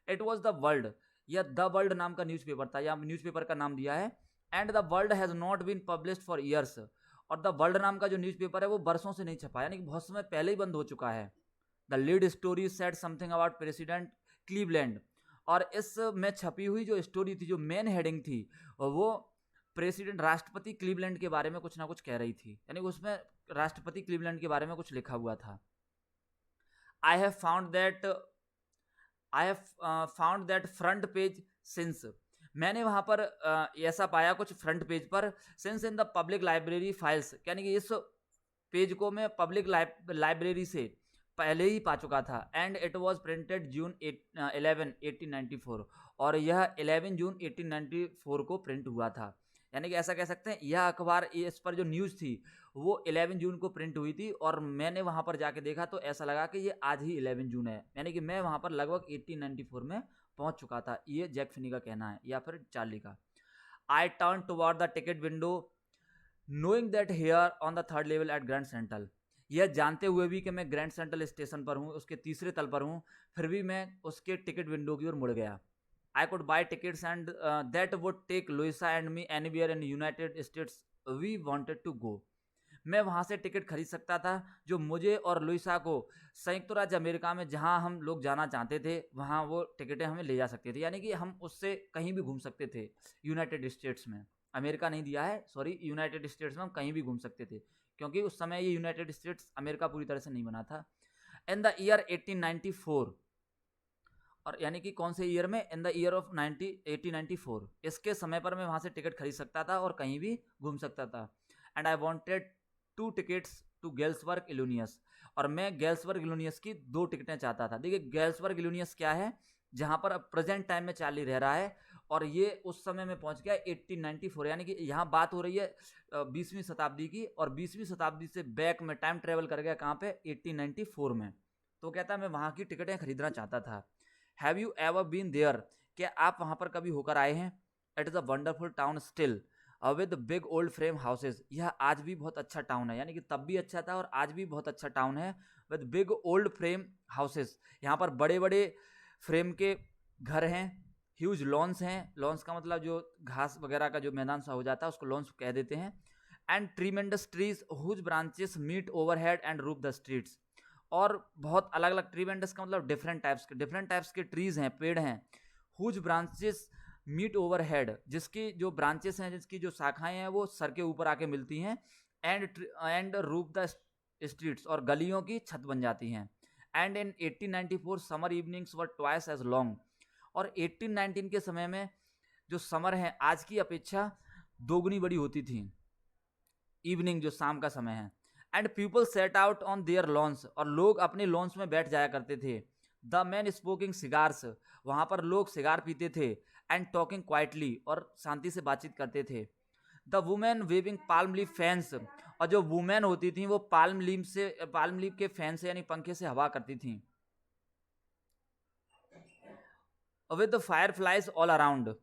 इट वॉज द वर्ल्ड, या द वर्ल्ड नाम का न्यूज़पेपर था, या न्यूज़पेपर का नाम दिया है। And the world has not been published for years, और द वर्ल्ड नाम का जो न्यूज़पेपर है वो बरसों से नहीं छपा, यानी कि बहुत समय पहले ही बंद हो चुका है। The lead story said something about president Cleveland, और इसमें छपी हुई जो स्टोरी थी, जो मेन हेडिंग थी, वो प्रेसिडेंट राष्ट्रपति क्लीवलैंड के बारे में कुछ ना कुछ कह रही थी, यानी उसमें राष्ट्रपति क्लीवलैंड के बारे में कुछ लिखा हुआ था। I have found that I have found that front page since, मैंने वहाँ पर ऐसा पाया कुछ फ्रंट पेज पर, since in the public library files, यानी कि इस पेज को मैं पब्लिक लाइब्रेरी से पहले ही पा चुका था। एंड इट वॉज प्रिंटेड जून 11 1894, और यह 11 जून 1894 को प्रिंट हुआ था। यानी कि ऐसा कह सकते हैं यह अखबार, इस पर जो न्यूज़ थी वो 11 जून को प्रिंट हुई थी, और मैंने वहाँ पर जाके देखा तो ऐसा लगा कि ये आज ही 11 जून है, यानी कि मैं वहाँ पर लगभग 1894 में पहुँच चुका था। ये जैक फिनी का कहना है, या फिर चार्ली का। I turn toward the ticket window knowing that here on the third level at Grand Central, यह जानते हुए भी कि मैं ग्रैंड सेंट्रल स्टेशन पर हूँ, उसके तीसरे तल पर हूँ, फिर भी मैं उसके टिकट विंडो की ओर मुड़ गया। I could buy tickets and that would take Louisa and me anywhere in United States we wanted to go, मैं वहाँ से टिकट खरीद सकता था जो मुझे और लुइसा को संयुक्त राज्य अमेरिका में जहाँ हम लोग जाना चाहते थे वहाँ वो टिकटें हमें ले जा सकती थी, यानी कि हम उससे कहीं भी घूम सकते थे यूनाइटेड स्टेट्स में। अमेरिका नहीं दिया है, सॉरी, यूनाइटेड स्टेट्स में हम कहीं भी घूम सकते थे, क्योंकि उस समय ये यूनाइटेड स्टेट्स अमेरिका पूरी तरह से नहीं बना था। इन द ईयर 1894, और यानी कि कौन से ईयर में, इन द ईयर ऑफ 1894, इसके समय पर मैं वहाँ से टिकट खरीद सकता था और कहीं भी घूम सकता था। And I wanted 2 tickets to Galesburg Illinois, और मैं गेल्सबर्ग इलूनियस की 2 टिकटें चाहता था। देखिए गेल्सबर्ग इलूनियस क्या है, जहाँ पर अब प्रेजेंट टाइम में चार्ली रह रहा है, और ये उस समय में पहुंच गया 1894, यानी कि यहाँ बात हो रही है 20वीं शताब्दी की, और 20वीं शताब्दी से बैक में टाइम ट्रेवल कर गया कहाँ पे, 1894 में। तो कहता है मैं वहाँ की टिकटें खरीदना चाहता था। Have you ever been there, क्या आप वहाँ पर कभी होकर आए हैं? It is a wonderful town still with big old frame houses, यह आज भी बहुत अच्छा टाउन है, यानी कि तब भी अच्छा था और आज भी बहुत अच्छा टाउन है। With big old frame houses, यहाँ पर बड़े बड़े फ्रेम के घर हैं। ह्यूज लॉन्स हैं, लॉन्स का मतलब जो घास वगैरह का जो मैदान सा हो जाता है उसको लॉन्स कह देते हैं। And tremendous trees whose branches meet overhead and roof the streets, और बहुत अलग अलग, ट्रीमेंडस का मतलब डिफरेंट टाइप्स के ट्रीज हैं, पेड़ हैं। हुज ब्रांचेस मीट ओवरहेड, जिसकी जो ब्रांचेस हैं, जिसकी जो शाखाएं हैं वो सर के ऊपर आके मिलती हैं। एंड रूफ द स्ट्रीट्स, और गलियों की छत बन जाती हैं। And in 1894 summer evenings were twice as long, और 1819 के समय में जो समर है आज की अपेक्षा दोगुनी बड़ी होती थी, इवनिंग जो शाम का समय है। And people set out on their lawns, और लोग अपने लॉन्स में बैठ जाया करते थे। द मैन स्मोकिंग सिगार्स, वहाँ पर लोग सिगार पीते थे। एंड टॉकिंग क्वाइटली, और शांति से बातचीत करते थे। The women waving palm leaf fans, और जो वुमेन होती थी वो पाल्म लीफ के फैन से यानी पंखे से हवा करती थी। With fire flies all around,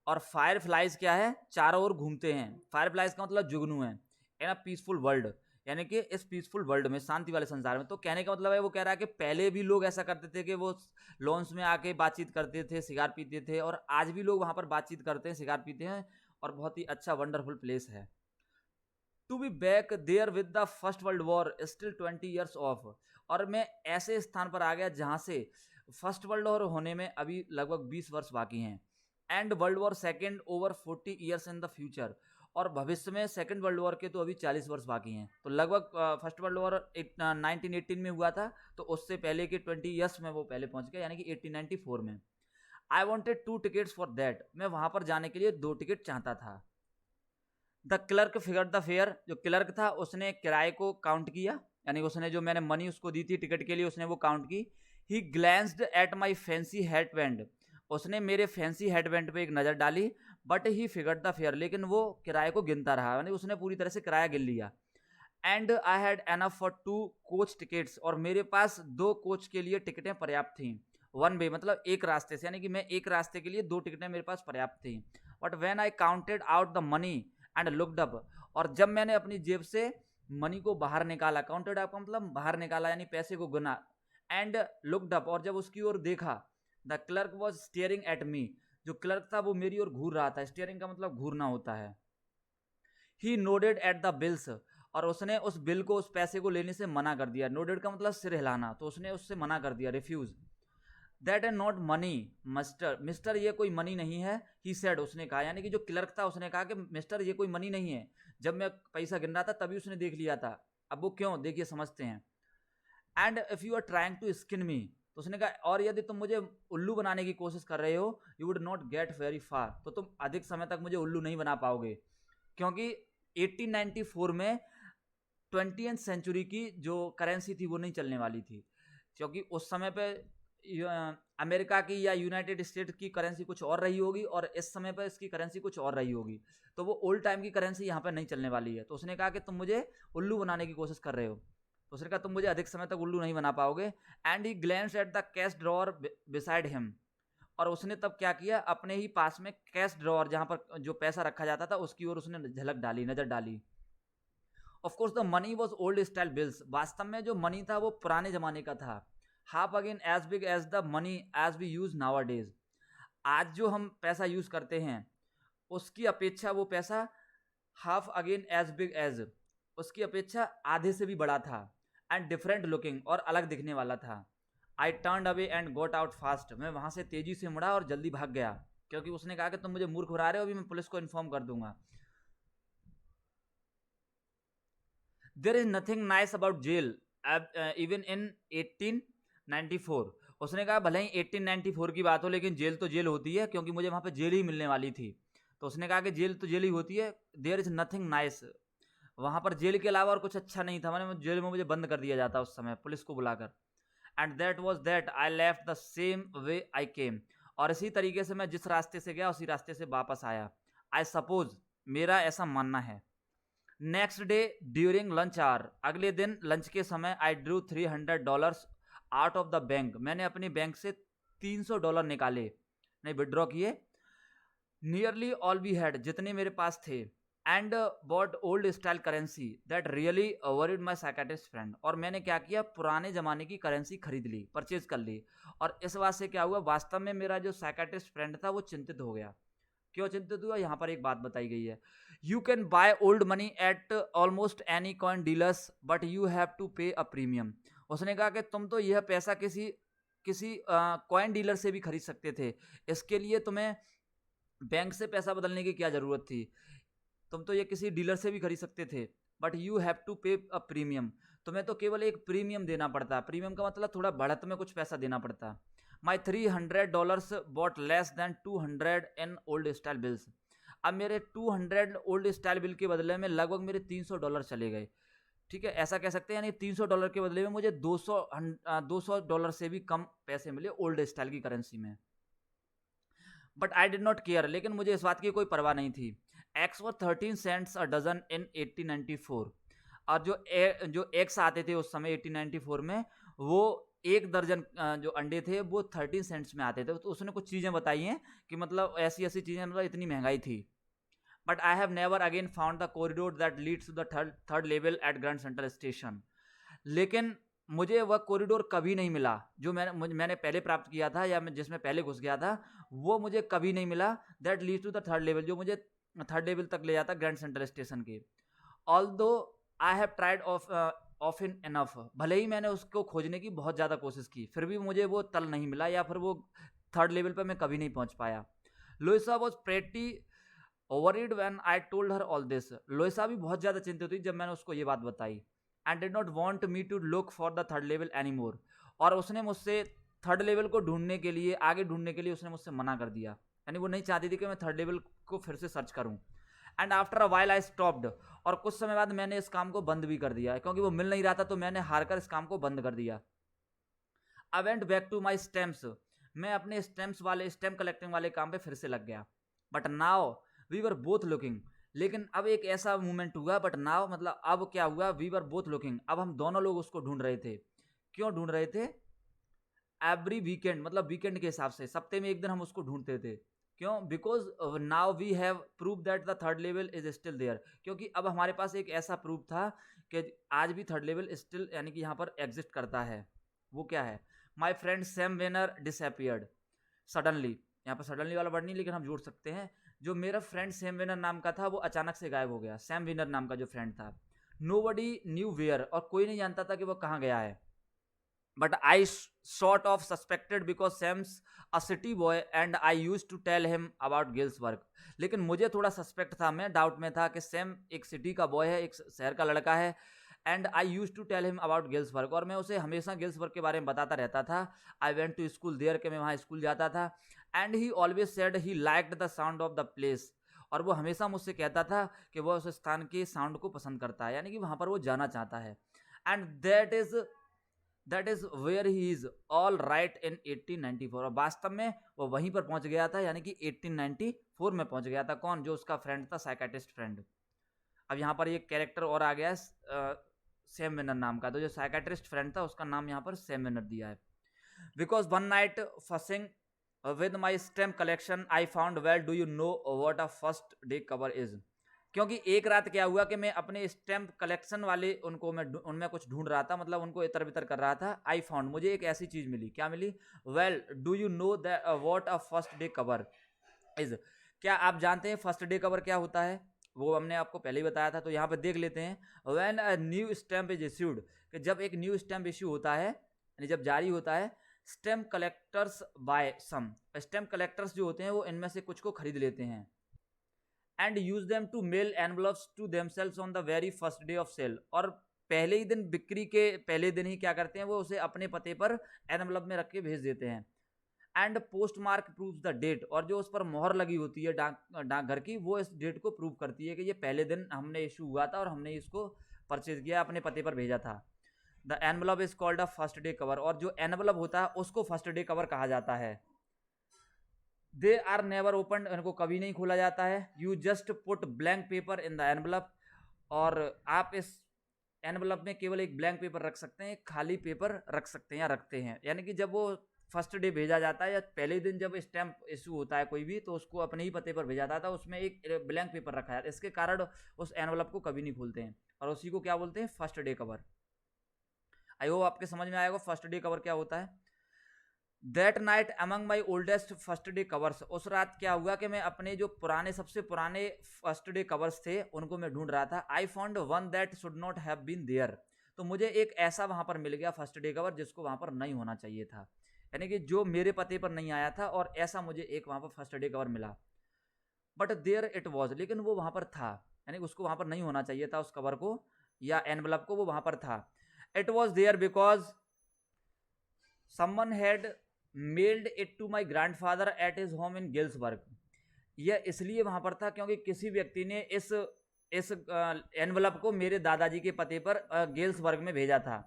और फायर फ्लाइज क्या है, चारों ओर घूमते हैं। फायर फ्लाइज का मतलब जुगनू है। इन अ पीसफुल वर्ल्ड, यानी कि इस पीसफुल वर्ल्ड में, शांति वाले संसार में। तो कहने का मतलब है, वो कह रहा है कि पहले भी लोग ऐसा करते थे कि वो लॉन्स में आके बातचीत करते थे, सिगार पीते थे, और आज भी लोग वहां पर बातचीत करते हैं, सिगार पीते हैं, और बहुत ही अच्छा वंडरफुल प्लेस है। To be back there with the first world war still 20 years off, और मैं ऐसे स्थान पर आ गया जहां से फर्स्ट वर्ल्ड वॉर होने में अभी लगभग 20 वर्ष बाकी हैं। And world war second over 40 years in the future, और भविष्य में सेकेंड वर्ल्ड वॉर के तो अभी 40 वर्ष बाकी हैं। तो लगभग फर्स्ट वर्ल्ड वॉर 1918 में हुआ था, तो उससे पहले के 20 ईयर्स में वो पहले पहुंच गया, यानी कि 1894 में। आई वॉन्टेड 2 टिकट्स फॉर दैट, मैं वहां पर जाने के लिए 2 टिकट चाहता था। The clerk figure the fair, जो क्लर्क था उसने किराए को काउंट किया, यानी उसने जो मैंने मनी उसको दी थी टिकट के लिए उसने वो काउंट की। ही glanced at my fancy headband, उसने मेरे फैंसी हेडबैंड पे एक नज़र डाली। But he figure the fair, लेकिन वो किराए को गिनता रहा, यानी उसने पूरी तरह से किराया गिन लिया। And I had enough for 2 coach tickets, और मेरे पास 2 कोच के लिए टिकटें पर्याप्त थी। वन वे मतलब एक रास्ते से, यानी कि मैं एक रास्ते के लिए 2 टिकटें मेरे पास पर्याप्त थी। But when I counted out the money and looked up, और जब मैंने अपनी जेब से मनी को बाहर निकाला, काउंटेड अप मतलब बाहर निकाला यानी पैसे को गिना, एंड लुक्ड अप, और जब उसकी ओर देखा, the clerk was staring at me, जो क्लर्क था वो मेरी ओर घूर रहा था। स्टेयरिंग का मतलब घूरना होता है। ही नोडेड एट द बिल्स, और उसने उस बिल को, उस पैसे को लेने से मना कर दिया। नोडेड का मतलब सिर हिलाना, तो उसने उससे मना कर दिया, refuse. That and not money mister, mister ये कोई मनी नहीं है। ही सेड, उसने कहा, यानी कि जो क्लर्क था उसने कहा कि मिस्टर ये कोई मनी नहीं है। जब मैं पैसा गिन रहा था तभी उसने देख लिया था, अब वो क्यों, देखिए समझते हैं। And if you are trying to skin me, तो उसने कहा और यदि तुम मुझे उल्लू बनाने की कोशिश कर रहे हो, you would not get very far, तो तुम अधिक समय तक मुझे उल्लू नहीं बना पाओगे, क्योंकि 1894 में 20th सेंचुरी की जो करेंसी थी वो नहीं चलने वाली थी, क्योंकि उस समय पे अमेरिका की या यूनाइटेड स्टेट की करेंसी कुछ और रही होगी और इस समय पर इसकी करेंसी कुछ और रही होगी, तो वो ओल्ड टाइम की करेंसी यहाँ पर नहीं चलने वाली है। तो उसने कहा कि तुम मुझे उल्लू बनाने की कोशिश कर रहे हो, तो उसने कहा तुम मुझे अधिक समय तक उल्लू नहीं बना पाओगे। And he glans at the cash drawer beside him, और उसने तब क्या किया, अपने ही पास में कैश ड्रॉअर जहाँ पर जो पैसा रखा जाता था उसकी ओर उसने झलक डाली, नजर डाली। Of course the money was old style bills, वास्तव में जो मनी था वो पुराने जमाने का था। Half again as big as the money as we use nowadays, आज जो हम पैसा यूज करते हैं उसकी अपेक्षा वो पैसा half again as big as, उसकी अपेक्षा आधे से भी बड़ा था। एंड डिफरेंट लुकिंग, और अलग दिखने वाला था। I turn away and got out fast, मैं वहां से तेजी से मुड़ा और जल्दी भाग गया, क्योंकि उसने कहा कि तुम मुझे मूर्ख बना रहे हो, अभी मैं पुलिस को इन्फॉर्म कर दूंगा। There is nothing nice about jail even in 1894, उसने कहा भले ही 1894 की बात हो लेकिन जेल तो जेल होती है, क्योंकि मुझे वहां पे जेल ही मिलने वाली थी। तो उसने कहा कि जेल तो जेल ही होती है, देयर इज नथिंग नाइस, वहां पर जेल के अलावा और कुछ अच्छा नहीं था, मैंने जेल में मुझे बंद कर दिया जाता उस समय पुलिस को बुलाकर। And that was that I left the same way I came, और इसी तरीके से मैं जिस रास्ते से गया उसी रास्ते से वापस आया। आई सपोज, मेरा ऐसा मानना है। Next day during lunch hour, अगले दिन लंच के समय, I drew $300 out of the bank, मैंने अपनी बैंक से $300 निकाले, नहीं विड्रॉ किए। नियरली ऑल वी हैड, जितने मेरे पास थे। And bought old style currency that really worried my psychiatrist friend, और मैंने क्या किया, पुराने जमाने की करेंसी खरीद ली, परचेज कर ली। और इस बात से क्या हुआ, वास्तव में मेरा जो साइकेट्रिस्ट फ्रेंड था वो चिंतित हो गया। क्यों चिंतित हुआ, यहाँ पर एक बात बताई गई है। You can buy old money at almost any coin dealers but you have to pay a premium, उसने कहा कि तुम तो यह पैसा किसी किसी कॉइन डीलर से भी खरीद सकते थे, इसके लिए तुम्हें बैंक से पैसा बदलने की क्या जरूरत थी, तुम तो ये किसी डीलर से भी खरीद सकते थे। But you have to pay a premium, तुम्हें तो केवल एक प्रीमियम देना पड़ता, प्रीमियम का मतलब थोड़ा बढ़त में कुछ पैसा देना पड़ता। My $300 bought less than 200 in old style bills, अब मेरे 200 ओल्ड स्टाइल बिल के बदले में लगभग मेरे $300 चले गए। ठीक है, ऐसा कह सकते हैं, यानी $300 के बदले में मुझे $200 से भी कम पैसे मिले ओल्ड स्टाइल की करेंसी में। But I did not care, लेकिन मुझे इस बात की कोई परवाह नहीं थी। Eggs were 13 cents a dozen in 1894, और जो एग्स आते थे उस समय 1894 में, वो एक दर्जन जो अंडे थे वो 13 सेंट्स में आते थे। तो उसने कुछ चीज़ें बताई हैं कि मतलब ऐसी ऐसी चीज़ें, मतलब इतनी महंगाई थी। But I have never again found the corridor that leads to the third level at Grand Central Station, लेकिन मुझे वह कॉरिडोर कभी नहीं मिला जो मैंने पहले प्राप्त किया था, या मैं जिसमें पहले घुस गया था, वो मुझे कभी नहीं मिला। That leads to the third level, जो मुझे थर्ड लेवल तक ले जाता ग्रैंड सेंट्रल स्टेशन के। Although I have tried often enough, भले ही मैंने उसको खोजने की बहुत ज़्यादा कोशिश की, फिर भी मुझे वो तल नहीं मिला, या फिर वो थर्ड लेवल पर मैं कभी नहीं पहुंच पाया। Louisa was pretty worried when I told her all this, Louisa भी बहुत ज़्यादा चिंतित हुई जब मैंने उसको ये बात बताई। And did not want me to look for the third level any more, और उसने मुझसे थर्ड लेवल को ढूंढने के लिए, आगे ढूंढने के लिए उसने मुझसे मना कर दिया, यानी वो नहीं चाहती थी कि मैं थर्ड लेवल को फिर से सर्च करूं। And after a while I stopped, और कुछ समय बाद मैंने इस काम को बंद भी कर दिया, क्योंकि वो मिल नहीं रहा था, तो मैंने हारकर इस काम को बंद कर दिया। I went back to my stamps, मैं अपने स्टैम्प कलेक्टिंग वाले काम पे फिर से लग गया। But now we were both looking, लेकिन अब एक ऐसा मूवमेंट हुआ, बट नाउ मतलब अब क्या हुआ, वी वर बोथ लुकिंग, अब हम दोनों लोग उसको ढूंढ रहे थे। क्यों ढूंढ रहे थे, एवरी वीकेंड, मतलब वीकेंड के हिसाब से, सप्ते में एक दिन हम उसको ढूंढते थे। क्यों, because now we have prove that the third level is still there, क्योंकि अब हमारे पास एक ऐसा प्रूफ था कि आज भी थर्ड लेवल स्टिल, यानी कि यहाँ पर एग्जिस्ट करता है। वो क्या है, my friend Sam Vanern disappeared suddenly, यहाँ पर सडनली वाला वर्ड नहीं, लेकिन हम जोड़ सकते हैं, जो मेरा फ्रेंड सैम विनर नाम का था वो अचानक से गायब हो गया। सैम विनर नाम का जो फ्रेंड था, नोबडी न्यू वेयर, और कोई नहीं जानता था कि वो कहाँ गया है। But I sort of suspected because Sam's a city boy and I use to tell him about Gill's work, लेकिन मुझे थोड़ा सस्पेक्ट था, मैं डाउट में था कि सैम एक सिटी का बॉय है, एक शहर का लड़का है, and I use to tell him about Galesburg, और मैं उसे हमेशा गिल्सबर्ग के बारे में बताता रहता था। I went to school there, के मैं वहाँ स्कूल जाता था। And he always said he liked the sound of the place, और वो हमेशा मुझसे कहता था कि वह उस स्थान के साउंड को पसंद करता है, यानी कि वहाँ पर वो जाना चाहता है। And that is where he is all right in 1894, और वास्तव में वो वहीं पर पहुंच गया था, यानी कि 1894 में पहुंच गया था। कौन? जो उसका फ्रेंड था, साइकाट्रिस्ट फ्रेंड। अब यहाँ पर एक कैरेक्टर और आ गया है सैम विनर नाम का, तो जो साइकाट्रिस्ट फ्रेंड था उसका नाम यहाँ पर सैम विनर दिया है। Because one night fussing with my stamp collection I found well do you know what a first day cover is, क्योंकि एक रात क्या हुआ कि मैं अपने स्टैम्प कलेक्शन वाले उनमें कुछ ढूंढ रहा था, मतलब उनको इतर बितर कर रहा था। आई फाउंड, मुझे एक ऐसी चीज मिली। क्या मिली? Well do you know that what a first day cover is, क्या आप जानते हैं फर्स्ट डे कवर क्या होता है? वो हमने आपको पहले ही बताया था, तो यहाँ पे देख लेते हैं। When a new stamp is issued, कि जब एक न्यू स्टैम्प इश्यू होता है, यानी जब जारी होता है, स्टैम्प कलेक्टर्स बाय सम, स्टैम्प कलेक्टर्स जो होते हैं वो इनमें से कुछ को खरीद लेते हैं। And use them to mail envelopes to themselves on the very first day of sale, और पहले ही दिन, बिक्री के पहले दिन ही क्या करते हैं, वो उसे अपने पते पर एनवलप में रख के भेज देते हैं। And postmark proves the date, और जो उस पर मोहर लगी होती है डाकघर की, वो इस डेट को प्रूव करती है कि ये पहले दिन हमने इशू हुआ था और हमने इसको परचेज किया, अपने पते पर भेजा था। The envelope is called a first day cover, और जो एनवलप होता है उसको फर्स्ट डे कवर कहा जाता है। दे आर नेवर ओपन, इनको कभी नहीं खोला जाता है। You just put blank paper in the envelope, और आप इस एनवलप में केवल एक ब्लैंक पेपर रख सकते हैं, खाली पेपर रख सकते हैं या रखते हैं, यानी कि जब वो फर्स्ट डे भेजा जाता है या पहले दिन जब स्टैंप इशू होता है कोई भी, तो उसको अपने ही पते पर भेजा जाता है, उसमें एक ब्लैंक पेपर रखा है, इसके कारण उस एनवलप को कभी नहीं खोलते हैं, और उसी को क्या बोलते हैं? First day cover. I hope आपके समझ में आएगा फर्स्ट डे कवर क्या होता है। That night among my oldest first day covers, उस रात क्या हुआ कि मैं अपने जो पुराने, सबसे पुराने फर्स्ट डे कवर्स थे उनको मैं ढूंढ रहा था। I found one that should not have been there, तो मुझे एक ऐसा वहां पर मिल गया फर्स्ट डे कवर जिसको वहां पर नहीं होना चाहिए था, यानी कि जो मेरे पते पर नहीं आया था, और ऐसा मुझे एक वहां पर फर्स्ट डे कवर मिला। बट देयर इट वॉज, लेकिन वो वहां पर था, यानी उसको वहां पर नहीं होना चाहिए था, उस कवर को या एनवलप को, वो वहां पर था। It was there because someone had mailed it to my grandfather at his home in Galesburg, यह इसलिए वहां पर था क्योंकि किसी व्यक्ति ने इस एनवलप को मेरे दादाजी के पते पर गेल्सबर्ग में भेजा था।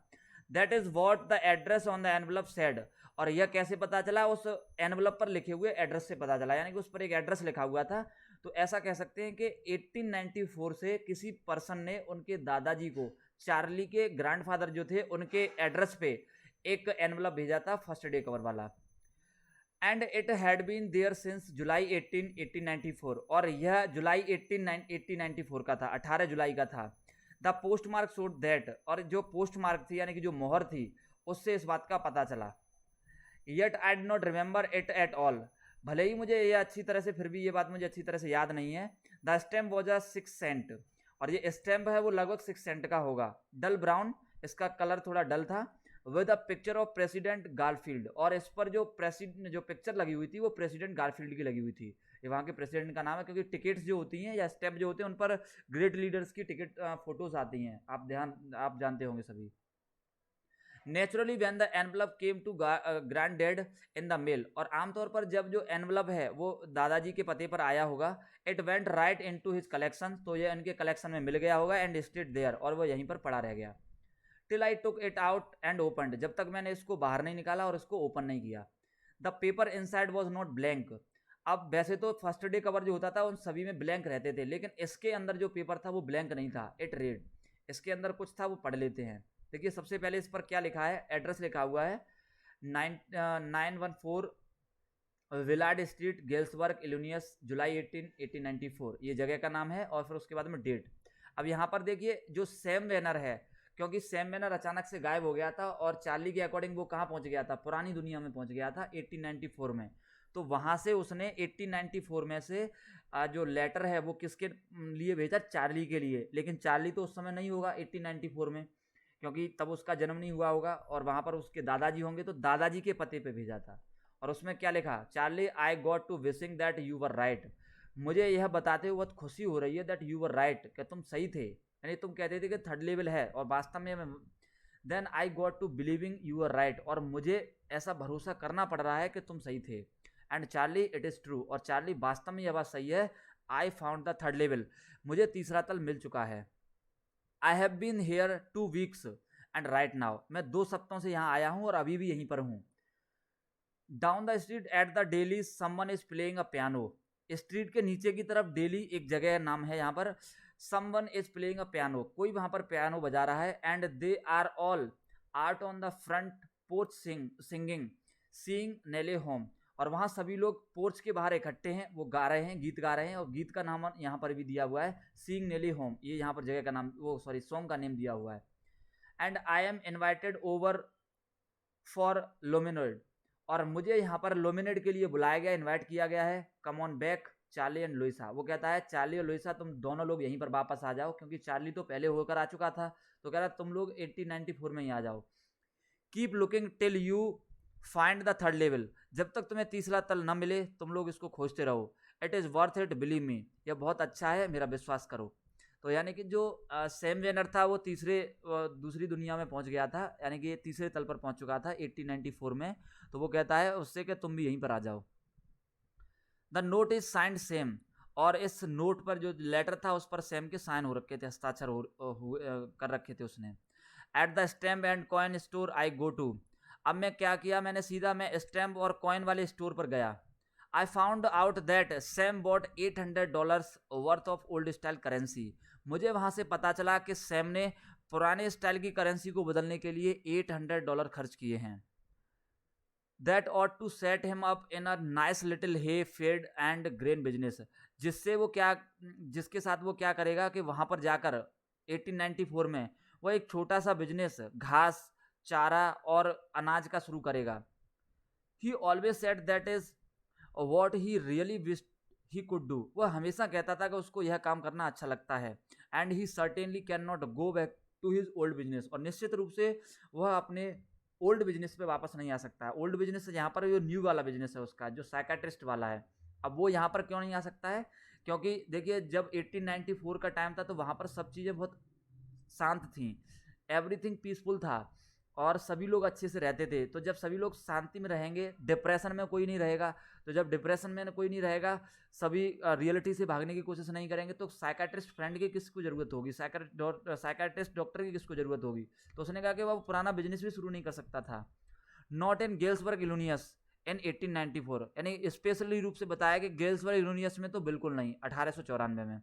That is what the address on the envelope said, और यह कैसे पता चला? उस एनवलप पर लिखे हुए एड्रेस से पता चला, यानी कि उस पर एक एड्रेस लिखा हुआ था। तो ऐसा कह सकते हैं कि 1894 से किसी पर्सन ने उनके दादाजी को, चार्ली के ग्रैंडफादर जो थे, उनके एड्रेस पे एक एनवलप भेजा था फर्स्ट डे कवर वाला। And it had been there since July 18, 1894, और यह जुलाई 1894 का था, 18 जुलाई का था। The post mark showed that, और जो पोस्ट मार्क थी, यानी कि जो मोहर थी, उससे इस बात का पता चला। Yet I did not remember it at all, भले ही मुझे ये अच्छी तरह से, फिर भी ये बात मुझे अच्छी तरह से याद नहीं है। The stamp was a 6 cent, और ये स्टैम्प है वो लगभग 6 सेंट का होगा। डल ब्राउन, इसका कलर थोड़ा डल था। With a picture of president Garfield, और इस पर जो पिक्चर लगी हुई थी वो प्रेसिडेंट गारफील्ड की लगी हुई थी। ये वहाँ के प्रेसिडेंट का नाम है, क्योंकि टिकट्स जो होती हैं या स्टेप जो होते हैं उन पर ग्रेट लीडर्स की टिकट फोटोज आती हैं, आप जानते होंगे सभी। Naturally when the envelope came to grand dad in the mail, और आमतौर पर जब जो एनवलप है वो दादाजी के पते पर आया होगा, it went right into his collection, तो ये इनके कलेक्शन में मिल गया होगा। एंड स्टेड देयर, और वो यहीं पर पड़ा रह गया। Till I took it out and opened, जब तक मैंने इसको बाहर नहीं निकाला और इसको ओपन नहीं किया। The paper inside was not blank, अब वैसे तो फर्स्ट डे कवर जो होता था उन सभी में ब्लैंक रहते थे, लेकिन इसके अंदर जो पेपर था वो ब्लैंक नहीं था। इट रीड, इसके अंदर कुछ था, वो पढ़ लेते हैं। देखिए सबसे पहले इस पर क्या लिखा है, एड्रेस लिखा हुआ है 914 विलार्ड स्ट्रीट, गेल्सबर्ग, इलिनॉइस, जुलाई 18, 1894, ये जगह का नाम है। और फिर उसके बाद में डेट। अब यहाँ पर देखिए जो सैम वेनर है, क्योंकि सैम वेनर अचानक से गायब हो गया था, और चार्ली के अकॉर्डिंग वो कहाँ पहुंच गया था? पुरानी दुनिया में पहुंच गया था 1894 में। तो वहां से उसने 1894 में से जो लेटर है वो किसके लिए भेजा? चार्ली के लिए। लेकिन चार्ली तो उस समय नहीं होगा 1894 में, क्योंकि तब उसका जन्म नहीं हुआ होगा, और वहां पर उसके दादाजी होंगे, तो दादाजी के पते पे भेजा था। और उसमें क्या लिखा? Charlie I got to wishing that you were right, मुझे यह बताते हुए बहुत खुशी हो रही है दैट यू वर राइट, कि तुम सही थे। यानी तुम कहते थे कि थर्ड लेवल है और वास्तव में then I got to believing you are right, और मुझे ऐसा भरोसा करना पड़ रहा है कि तुम सही थे। And Charlie it is true, और चार्ली वास्तव में यह बात सही है। I found the third level, मुझे तीसरा तल मिल चुका है। I have been here 2 weeks and right now, मैं 2 सप्ताहों से यहाँ आया हूँ और अभी भी यहीं पर हूँ। Down the street at the daily someone is playing a piano, street के नीचे की तरफ डेली एक जगह नाम है यहाँ पर, someone is playing a piano, कोई वहाँ पर पियानो बजा रहा है। And they are all art on the front porch singing seeing Nellie home, और वहाँ सभी लोग पोर्च के बाहर इकट्ठे हैं, वो गा रहे हैं, गीत गा रहे हैं, और गीत का नाम यहाँ पर भी दिया हुआ है सीइंग नेले होम, ये यहाँ पर जगह का नाम, वो सॉरी सॉन्ग का नेम दिया हुआ है। And I am invited over for लोमिनोइड, और मुझे यहाँ पर लोमिनेड के लिए बुलाया गया, इनवाइट किया गया है। Come on back Charlie and Louisa, वो कहता है चार्ली और लुइसा तुम दोनों लोग यहीं पर वापस आ जाओ, क्योंकि चार्ली तो पहले होकर आ चुका था, तो कह रहा तुम लोग 1894 में ही आ जाओ। Keep looking till you find the third level, जब तक तुम्हें तीसरा तल न मिले तुम लोग इसको खोजते रहो। It is worth it believe me, यह बहुत अच्छा है, मेरा विश्वास करो। तो यानी कि जो सैम वेनर था वो दूसरी दुनिया में पहुंच गया था, यानी कि तीसरे तल पर पहुंच चुका था 1894 में, तो वो कहता है उससे कि तुम भी यहीं पर आ जाओ। The note is signed same, और इस नोट पर जो लेटर था उस पर सैम के साइन हो रखे थे, हस्ताक्षर कर रखे थे उसने। At the stamp and coin store I go to, अब मैं क्या किया, मैंने सीधा मैं स्टैम्प और कॉइन वाले स्टोर पर गया। I found out that Sam bought $800 worth of old style currency, मुझे वहां से पता चला कि सैम ने पुराने स्टाइल की करेंसी को बदलने के लिए $800 खर्च किए हैं। That ought to set him up in a nice little hay feed and grain business, जिसके साथ वो क्या करेगा कि वहां पर जाकर 1894 में वो एक छोटा सा बिजनेस घास चारा और अनाज का शुरू करेगा। ही always said that is what he really wish he could do, वह हमेशा कहता था कि उसको यह काम करना अच्छा लगता है। And he certainly can not go back to his old business, और निश्चित रूप से वह अपने ओल्ड बिजनेस पे वापस नहीं आ सकता है। ओल्ड बिजनेस यहाँ पर जो न्यू वाला बिजनेस है उसका, जो साइकाट्रिस्ट वाला है, अब वो यहाँ पर क्यों नहीं आ सकता है, क्योंकि देखिए जब 1894 का टाइम था तो वहाँ पर सब चीज़ें बहुत शांत थी, एवरीथिंग पीसफुल था, और सभी लोग अच्छे से रहते थे। तो जब सभी लोग शांति में रहेंगे, डिप्रेशन में कोई नहीं रहेगा, तो जब डिप्रेशन में कोई नहीं रहेगा, सभी रियलिटी से भागने की कोशिश नहीं करेंगे, तो साइकाट्रिस्ट फ्रेंड की किसको ज़रूरत होगी, साइकाट्रिस्ट डॉक्टर की किसको ज़रूरत होगी। तो उसने कहा कि वह पुराना बिजनेस भी शुरू नहीं कर सकता था। नॉट इन गेल्सबर्ग इलुनियस इन 1894, यानी स्पेशली रूप से बताया कि गेल्सबर्ग इलुनियस में तो बिल्कुल नहीं, 1894 में।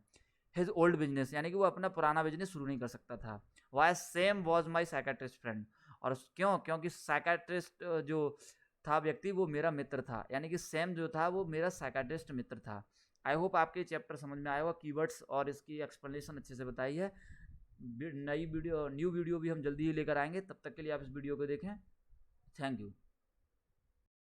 हिज ओल्ड बिजनेस, यानी कि वो अपना पुराना बिजनेस शुरू नहीं कर सकता था। Why Sam was my psychiatrist friend, और क्यों, क्योंकि साइकाट्रिस्ट जो था व्यक्ति वो मेरा मित्र था, यानी कि सैम जो था वो मेरा साइकाट्रिस्ट मित्र था। आई होप आपके चैप्टर समझ में आया होगा, कीवर्ड्स और इसकी एक्सप्लेनेशन अच्छे से बताई है। न्यू वीडियो भी हम जल्दी ही लेकर आएंगे, तब तक के लिए आप इस वीडियो को देखें। Thank you.